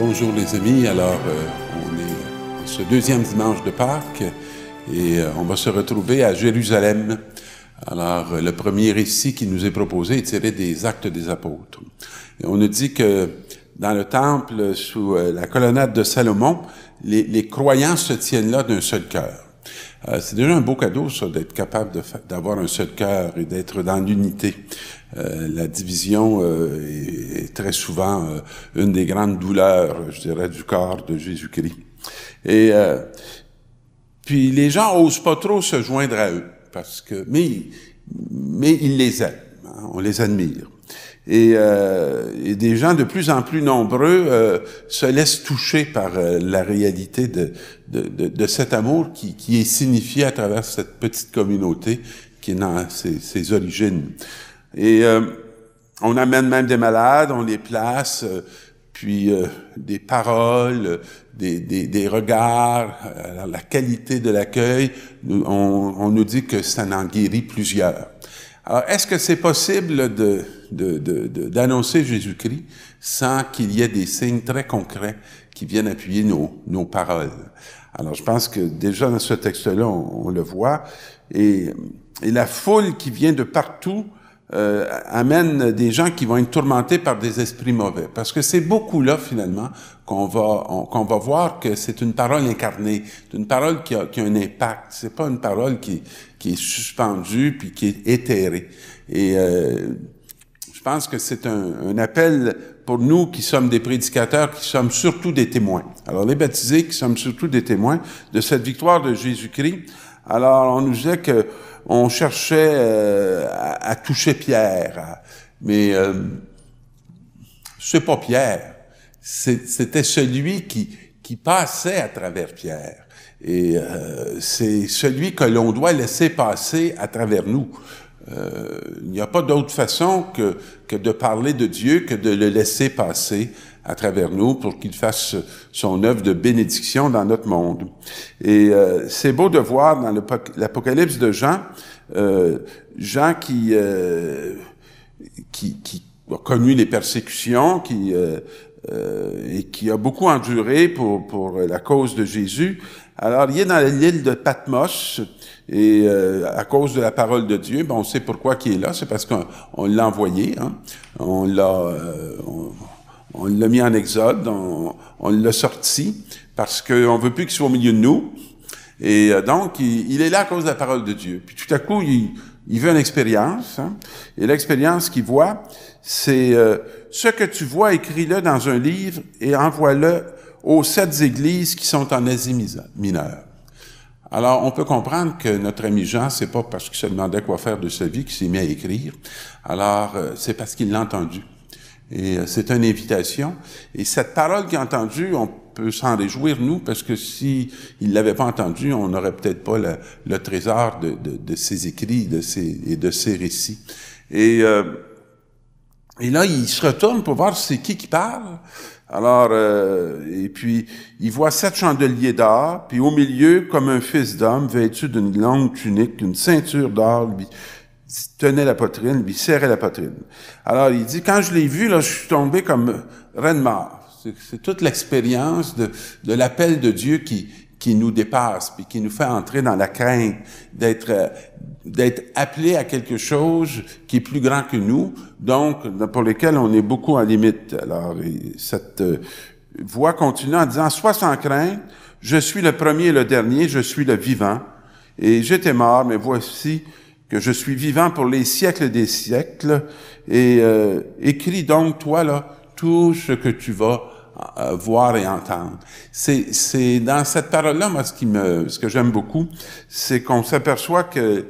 Bonjour les amis, alors on est ce deuxième dimanche de Pâques et on va se retrouver à Jérusalem. Alors le premier récit qui nous est proposé est tiré des Actes des Apôtres. Et on nous dit que dans le temple, sous la colonnade de Salomon, les croyants se tiennent là d'un seul cœur. C'est déjà un beau cadeau, ça, d'être capable d'avoir un seul cœur et d'être dans l'unité. La division est très souvent une des grandes douleurs, je dirais, du corps de Jésus-Christ. Et puis les gens osent pas trop se joindre à eux, mais ils les aiment, hein, on les admire. Et des gens de plus en plus nombreux se laissent toucher par la réalité de cet amour qui est signifié à travers cette petite communauté qui est dans ses origines. Et on amène même des malades, on les place, puis des paroles, des regards, la qualité de l'accueil, on nous dit que ça en guérit plusieurs. Alors, est-ce que c'est possible d'annoncer Jésus-Christ sans qu'il y ait des signes très concrets qui viennent appuyer nos paroles? Alors, je pense que déjà dans ce texte-là, on le voit. Et la foule qui vient de partout amène des gens qui vont être tourmentés par des esprits mauvais. Parce que c'est beaucoup là, finalement, qu'on va voir que c'est une parole incarnée, une parole qui a un impact. C'est pas une parole qui est suspendue puis qui est éthérée. Et je pense que c'est un appel pour nous qui sommes des prédicateurs, qui sommes surtout des témoins. Alors, les baptisés qui sommes surtout des témoins de cette victoire de Jésus-Christ. Alors, on nous disait que on cherchait à toucher Pierre, mais c'est pas Pierre, c'était celui qui passait à travers Pierre. Et c'est celui que l'on doit laisser passer à travers nous. Il n'y a pas d'autre façon que de parler de Dieu que de le laisser passer à travers nous pour qu'il fasse son œuvre de bénédiction dans notre monde. Et c'est beau de voir dans l'Apocalypse de Jean, Jean qui a connu les persécutions, et qui a beaucoup enduré pour la cause de Jésus. Alors, il est dans l'île de Patmos, et à cause de la parole de Dieu, on sait pourquoi il est là, c'est parce qu'on l'a envoyé, hein? On l'a mis en exode, on l'a sorti, parce qu'on veut plus qu'il soit au milieu de nous. Et donc, il est là à cause de la parole de Dieu. Puis tout à coup, il veut une expérience, hein? Et l'expérience qu'il voit, c'est ce que tu vois, écris-le dans un livre et envoie-le aux 7 églises qui sont en Asie mineure. Alors, on peut comprendre que notre ami Jean, c'est pas parce qu'il se demandait quoi faire de sa vie qu'il s'est mis à écrire. Alors, c'est parce qu'il l'a entendu. Et c'est une invitation. Et cette parole qu'il a entendue, on peut s'en réjouir, nous, parce que si il l'avait pas entendue, on n'aurait peut-être pas le trésor de ses écrits et de ses récits. Et là, il se retourne pour voir c'est qui parle. Alors, et puis, il voit 7 chandeliers d'or, puis au milieu, comme un fils d'homme, vêtu d'une longue tunique, une ceinture d'or, lui tenait la poitrine, lui serrait la poitrine. Alors, il dit, quand je l'ai vu, là, je suis tombé comme reine mort. C'est toute l'expérience de l'appel de Dieu qui nous dépasse, puis qui nous fait entrer dans la crainte d'être appelé à quelque chose qui est plus grand que nous, donc pour lesquels on est beaucoup en limite. Alors, cette voix continue en disant, « Sois sans crainte, je suis le premier et le dernier, je suis le vivant, et j'étais mort, mais voici que je suis vivant pour les siècles des siècles, et écris donc, toi, là, tout ce que tu vas voir et entendre. » C'est dans cette parole-là, moi, ce que j'aime beaucoup, c'est qu'on s'aperçoit que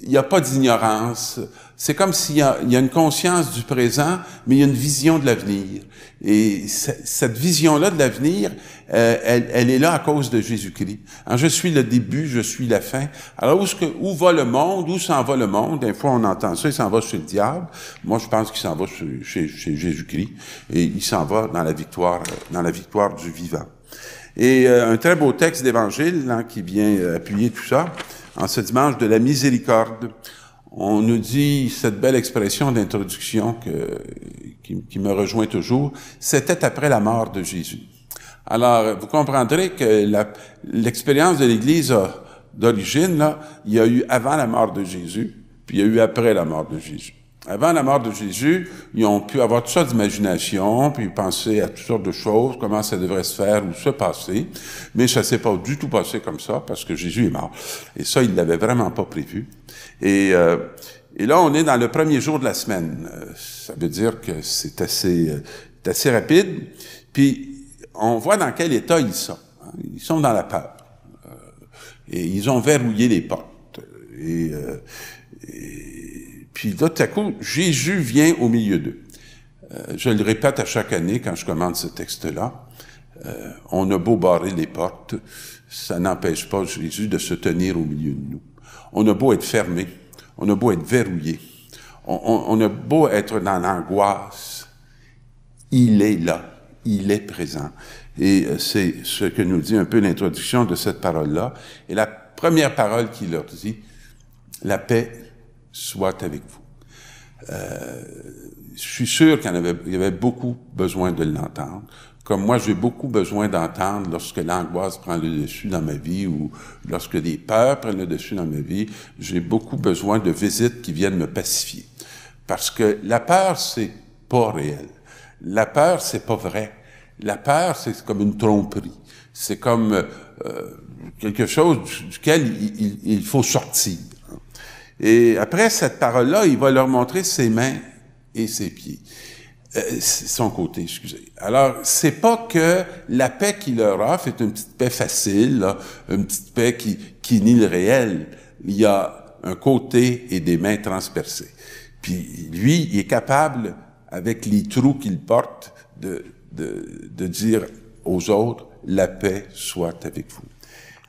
il n'y a pas d'ignorance. C'est comme s'il y a une conscience du présent, mais il y a une vision de l'avenir. Et cette vision-là de l'avenir, elle est là à cause de Jésus-Christ. Alors, je suis le début, je suis la fin. Alors, où va le monde? Où s'en va le monde? Des fois, on entend ça, il s'en va chez le diable. Moi, je pense qu'il s'en va chez Jésus-Christ. Et il s'en va dans la victoire du vivant. Et un très beau texte d'Évangile, hein, qui vient appuyer tout ça. En ce dimanche de la miséricorde, on nous dit cette belle expression d'introduction qui me rejoint toujours, c'était après la mort de Jésus. Alors, vous comprendrez que l'expérience de l'Église d'origine, là, il y a eu avant la mort de Jésus, puis il y a eu après la mort de Jésus. Avant la mort de Jésus, ils ont pu avoir toutes sortes d'imagination, puis penser à toutes sortes de choses, comment ça devrait se faire ou se passer, mais ça s'est pas du tout passé comme ça, parce que Jésus est mort. Et ça, il l'avait vraiment pas prévu. Et là, on est dans le premier jour de la semaine. Ça veut dire que c'est assez rapide. Puis, on voit dans quel état ils sont. Ils sont dans la peur. Et ils ont verrouillé les portes. Puis là, tout à coup, Jésus vient au milieu d'eux. Je le répète à chaque année quand je commande ce texte-là. On a beau barrer les portes, ça n'empêche pas Jésus de se tenir au milieu de nous. On a beau être fermé, on a beau être verrouillé, on a beau être dans l'angoisse, il est là, il est présent. Et c'est ce que nous dit un peu l'introduction de cette parole-là. Et la première parole qu'il leur dit, la paix soit avec vous. Je suis sûr qu'il y avait beaucoup besoin de l'entendre. Comme moi, j'ai beaucoup besoin d'entendre lorsque l'angoisse prend le dessus dans ma vie ou lorsque des peurs prennent le dessus dans ma vie, j'ai beaucoup besoin de visites qui viennent me pacifier. Parce que la peur, c'est pas réel. La peur, c'est pas vrai. La peur, c'est comme une tromperie. C'est comme quelque chose duquel il faut sortir. Et après cette parole-là, il va leur montrer ses mains et ses pieds. Son côté, excusez. Alors, c'est pas que la paix qu'il leur offre est une petite paix facile, là, une petite paix qui nie le réel. Il y a un côté et des mains transpercées. Puis lui, il est capable, avec les trous qu'il porte, de dire aux autres, la paix soit avec vous.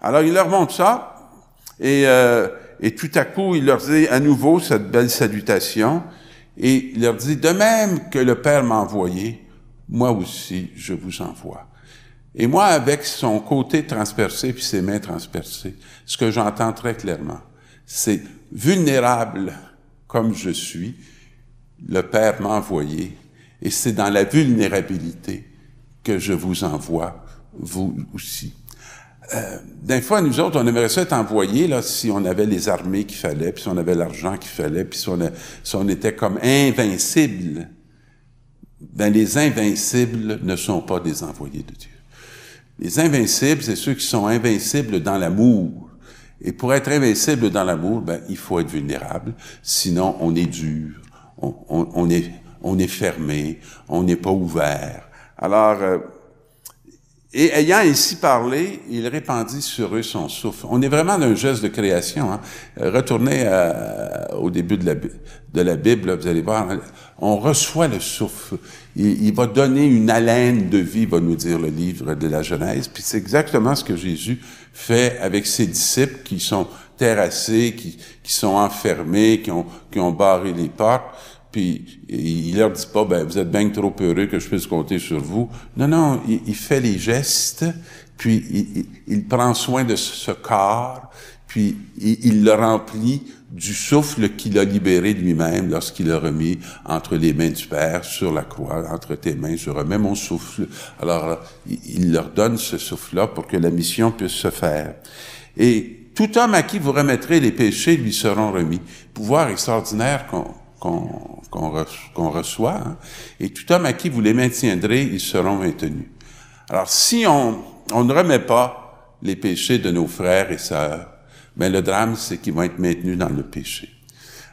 Alors, il leur montre ça, et tout à coup, il leur dit à nouveau cette belle salutation, et il leur dit, de même que le Père m'a envoyé, moi aussi, je vous envoie. Et moi, avec son côté transpercé puis ses mains transpercées, ce que j'entends très clairement, c'est vulnérable comme je suis, le Père m'a envoyé, et c'est dans la vulnérabilité que je vous envoie, vous aussi. Des fois, nous autres, on aimerait ça être envoyés, là, si on avait les armées qu'il fallait, puis si on avait l'argent qu'il fallait, puis si on était comme invincibles. Ben, les invincibles ne sont pas des envoyés de Dieu. Les invincibles, c'est ceux qui sont invincibles dans l'amour. Et pour être invincible dans l'amour, ben, il faut être vulnérable. Sinon, on est dur, on est fermé, on n'est pas ouvert. Alors, et ayant ainsi parlé, il répandit sur eux son souffle. On est vraiment dans un geste de création. Hein? Retournez au début de la Bible, là, vous allez voir, hein, on reçoit le souffle. Il va donner une haleine de vie, va nous dire le livre de la Genèse. Puis c'est exactement ce que Jésus fait avec ses disciples qui sont terrassés, qui sont enfermés, qui ont barré les portes. Puis il leur dit pas, ben vous êtes bien trop heureux que je puisse compter sur vous. Non, il fait les gestes, puis il prend soin de ce corps, puis il le remplit du souffle qu'il a libéré lui-même lorsqu'il l'a remis entre les mains du Père sur la croix. Entre tes mains, je remets mon souffle. Alors, il leur donne ce souffle-là pour que la mission puisse se faire. Et tout homme à qui vous remettrez les péchés lui seront remis. Pouvoir extraordinaire qu'on reçoit. Hein? Et tout homme à qui vous les maintiendrez, ils seront maintenus. Alors, si on ne remet pas les péchés de nos frères et sœurs, ben le drame, c'est qu'ils vont être maintenus dans le péché.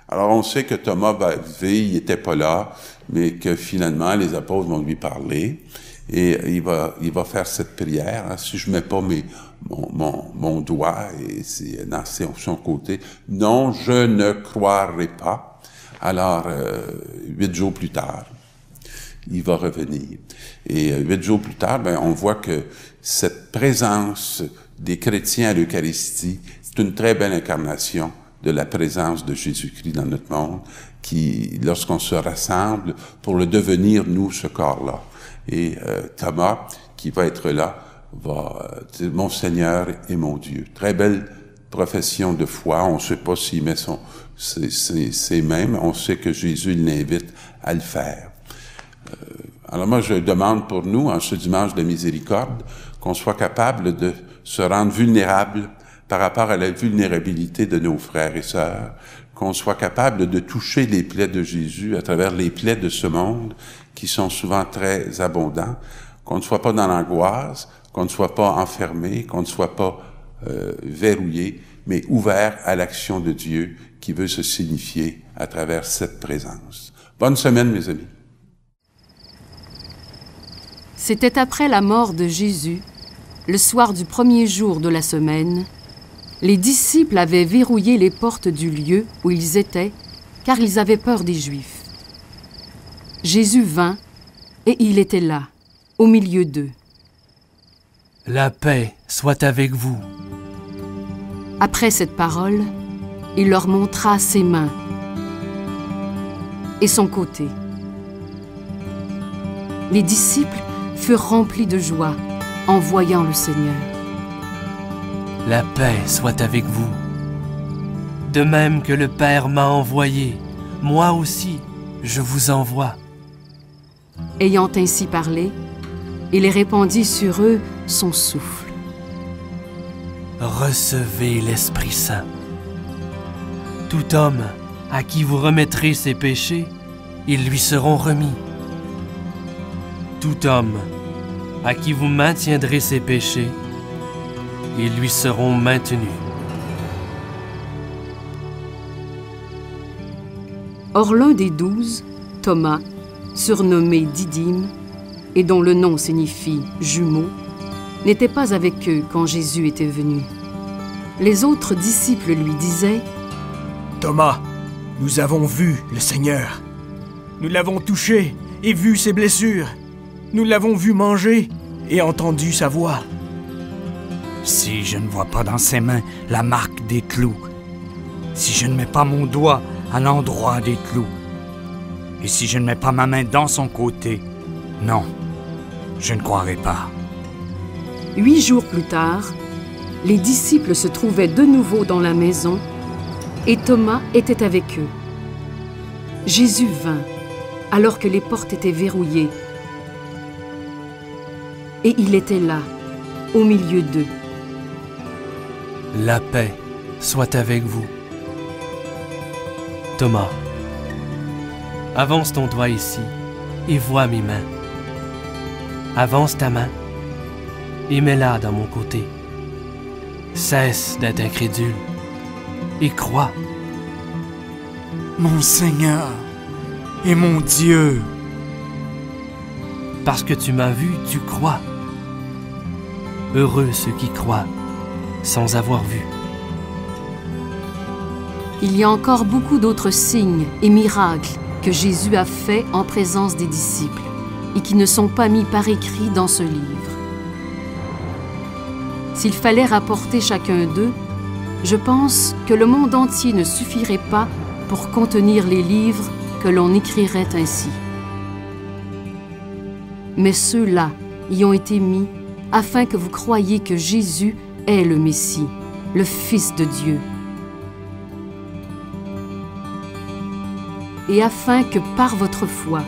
Alors, on sait que Thomas va arriver, il était pas là, mais que finalement, les apôtres vont lui parler, et il va faire cette prière. Hein, si je mets pas mon doigt, et c'est dans son côté, non, je ne croirai pas. Alors, 8 jours plus tard, il va revenir. Et 8 jours plus tard, ben, on voit que cette présence des chrétiens à l'Eucharistie, c'est une très belle incarnation de la présence de Jésus-Christ dans notre monde, qui, lorsqu'on se rassemble pour le devenir, nous, ce corps-là. Et Thomas, qui va être là, va dire « Mon Seigneur et mon Dieu ». Très belle profession de foi. On ne sait pas s'il met ses mains, mais on sait que Jésus l'invite à le faire. Alors moi, je demande pour nous, en ce dimanche de miséricorde, qu'on soit capable de se rendre vulnérable par rapport à la vulnérabilité de nos frères et sœurs, qu'on soit capable de toucher les plaies de Jésus à travers les plaies de ce monde qui sont souvent très abondants, qu'on ne soit pas dans l'angoisse, qu'on ne soit pas enfermé, qu'on ne soit pas verrouillé, mais ouvert à l'action de Dieu qui veut se signifier à travers cette présence. Bonne semaine, mes amis. C'était après la mort de Jésus, le soir du premier jour de la semaine. Les disciples avaient verrouillé les portes du lieu où ils étaient, car ils avaient peur des Juifs. Jésus vint, et il était là, au milieu d'eux. « La paix soit avec vous. » Après cette parole, il leur montra ses mains et son côté. Les disciples furent remplis de joie en voyant le Seigneur. « La paix soit avec vous. De même que le Père m'a envoyé, moi aussi, je vous envoie. » Ayant ainsi parlé, il répandit sur eux son souffle. Recevez l'Esprit Saint. Tout homme à qui vous remettrez ses péchés, ils lui seront remis. Tout homme à qui vous maintiendrez ses péchés, ils lui seront maintenus. Or l'un des 12, Thomas, surnommé Didyme, et dont le nom signifie « jumeau », n'était pas avec eux quand Jésus était venu. Les autres disciples lui disaient « Thomas, nous avons vu le Seigneur. Nous l'avons touché et vu ses blessures. Nous l'avons vu manger et entendu sa voix. Si je ne vois pas dans ses mains la marque des clous, si je ne mets pas mon doigt à l'endroit des clous, et si je ne mets pas ma main dans son côté, non, je ne croirai pas. » 8 jours plus tard, les disciples se trouvaient de nouveau dans la maison et Thomas était avec eux. Jésus vint, alors que les portes étaient verrouillées, et il était là, au milieu d'eux. « La paix soit avec vous. » Thomas, avance ton doigt ici et vois mes mains. Avance ta main et mets-la dans mon côté. Cesse d'être incrédule et crois. Mon Seigneur et mon Dieu. Parce que tu m'as vu, tu crois. Heureux ceux qui croient sans avoir vu. Il y a encore beaucoup d'autres signes et miracles que Jésus a faits en présence des disciples et qui ne sont pas mis par écrit dans ce livre. S'il fallait rapporter chacun d'eux, je pense que le monde entier ne suffirait pas pour contenir les livres que l'on écrirait ainsi. Mais ceux-là y ont été mis afin que vous croyiez que Jésus est le Messie, le Fils de Dieu, et afin que par votre foi,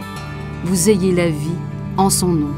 vous ayez la vie en son nom.